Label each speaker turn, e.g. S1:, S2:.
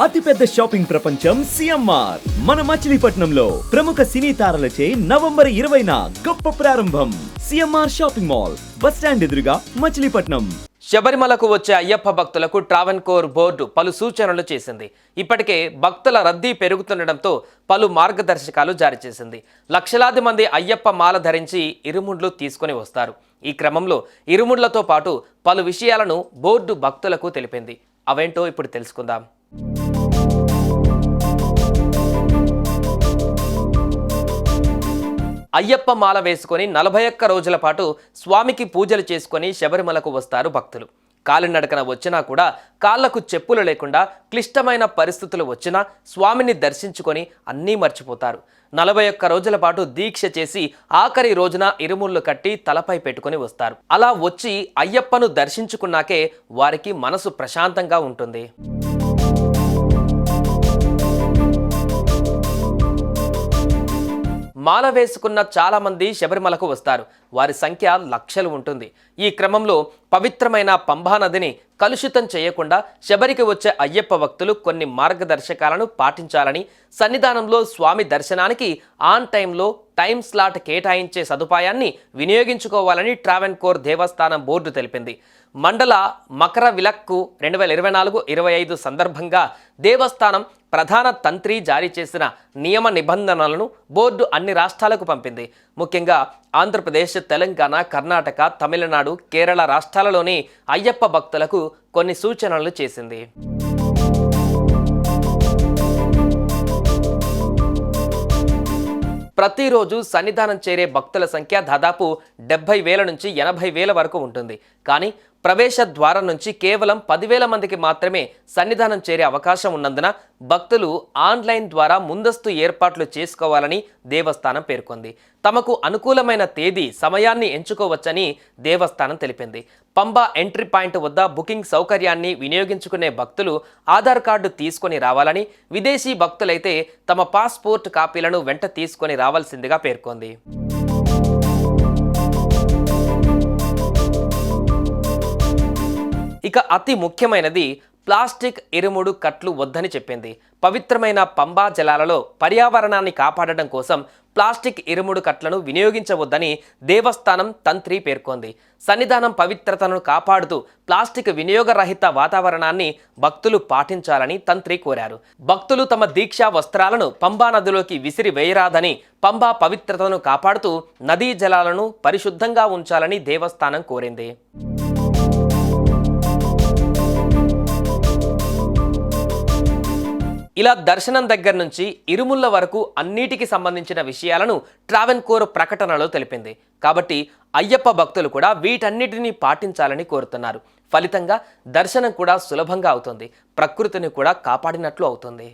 S1: అతిపెద్ద షాపింగ్ ప్రపంచం సిఎంఆర్ మన మచిలీపట్నంలో ప్రముఖ సినీ తారలచే నవంబర్ 20న గొప్ప ప్రారంభం. CMR shopping mall, bus stand ఎదురుగా, మచిలీపట్నం.
S2: శబరిమలకు వచ్చే అయ్యప్ప భక్తులకు ట్రావెన్కోర్ బోర్డు పలు సూచనలు చేసింది. ఇప్పటికే భక్తుల రద్దీ పెరుగుతుండటంతో పలు మార్గదర్శకాలు జారీ చేసింది. లక్షలాది మంది అయ్యప్ప మాల ధరించి ఇరుముండ్లు తీసుకుని వస్తారు. ఈ క్రమంలో ఇరుముండ్లతో పాటు పలు విషయాలను బోర్డు భక్తులకు తెలిపింది. అవేంటో ఇప్పుడు తెలుసుకుందాం. అయ్యప్ప మాల వేసుకొని 41 రోజుల పాటు స్వామికి పూజలు చేసుకొని శబరిమలకు వస్తారు భక్తులు. కాలినడకన వచ్చినా కూడా కాళ్లకు చెప్పులు లేకుండా క్లిష్టమైన పరిస్థితులు వచ్చినా స్వామిని దర్శించుకొని అన్నీ మర్చిపోతారు. 41 రోజుల పాటు దీక్ష చేసి ఆఖరి రోజున ఇరుముళ్ళు కట్టి తలపై పెట్టుకొని వస్తారు. అలా వచ్చి అయ్యప్పను దర్శించుకున్నాకే వారికి మనసు ప్రశాంతంగా ఉంటుంది. మాల వేసుకున్న చాలా మంది శబరిమలకు వస్తారు. వారి సంఖ్య లక్షలు ఉంటుంది. ఈ క్రమంలో పవిత్రమైన పంబా నదిని కలుషితం చేయకుండా శబరికి వచ్చే అయ్యప్ప భక్తులు కొన్ని మార్గదర్శకాలను పాటించాలని, సన్నిధానంలో స్వామి దర్శనానికి ఆన్ టైంలో టైం స్లాట్ కేటాయించే సదుపాయాన్ని వినియోగించుకోవాలని ట్రావెన్కోర్ దేవస్థానం బోర్డు తెలిపింది. మండల మకర విలక్కు 2024-25 సందర్భంగా దేవస్థానం ప్రధాన తంత్రి జారీ చేసిన నియమ నిబంధనలను బోర్డు అన్ని రాష్ట్రాలకు పంపింది. ముఖ్యంగా ఆంధ్రప్రదేశ్, తెలంగాణ, కర్ణాటక, తమిళనాడు, కేరళ రాష్ట్రాలలోని అయ్యప్ప భక్తులకు కొన్ని సూచనలు చేసింది. ప్రతిరోజు సన్నిధానం చేరే భక్తుల సంఖ్య దాదాపు 70,000 నుంచి 80,000 వరకు ఉంటుంది. కానీ ప్రవేశ ద్వారం నుంచి కేవలం 10,000 మందికి మాత్రమే సన్నిధానం చేరే అవకాశం ఉన్నందున భక్తులు ఆన్లైన్ ద్వారా ముందస్తు ఏర్పాట్లు చేసుకోవాలని దేవస్థానం పేర్కొంది. తమకు అనుకూలమైన తేదీ, సమయాన్ని ఎంచుకోవచ్చని దేవస్థానం తెలిపింది. పంబా ఎంట్రీ పాయింట్ వద్ద బుకింగ్ సౌకర్యాన్ని వినియోగించుకునే భక్తులు ఆధార్ కార్డు తీసుకొని రావాలని, విదేశీ భక్తులైతే తమ పాస్పోర్ట్ కాపీలను వెంట తీసుకొని రావాల్సిందిగా పేర్కొంది. ఇక అతి ముఖ్యమైనది ప్లాస్టిక్ ఇరుముడు కట్లు వద్దని చెప్పింది. పవిత్రమైన పంబా జలాలలో పర్యావరణాన్ని కాపాడడం కోసం ప్లాస్టిక్ ఇరుముడు కట్లను వినియోగించవద్దని దేవస్థానం తంత్రి పేర్కొంది. సన్నిధానం పవిత్రతను కాపాడుతూ ప్లాస్టిక్ వినియోగరహిత వాతావరణాన్ని భక్తులు పాటించాలని తంత్రి కోరారు. భక్తులు తమ దీక్షా వస్త్రాలను పంబా నదిలోకి విసిరి వేయరాదని, పంబా పవిత్రతను కాపాడుతూ నదీ జలాలను పరిశుద్ధంగా ఉంచాలని దేవస్థానం కోరింది. ఇలా దర్శనం దగ్గర నుంచి ఇరుముళ్ళ వరకు అన్నిటికి సంబంధించిన విషయాలను ట్రావెన్కోర్ ప్రకటనలో తెలిపింది. కాబట్టి అయ్యప్ప భక్తులు కూడా వీటన్నిటిని పాటించాలని కోరుతున్నారు. ఫలితంగా దర్శనం కూడా సులభంగా అవుతుంది, ప్రకృతిని కూడా కాపాడినట్లు అవుతుంది.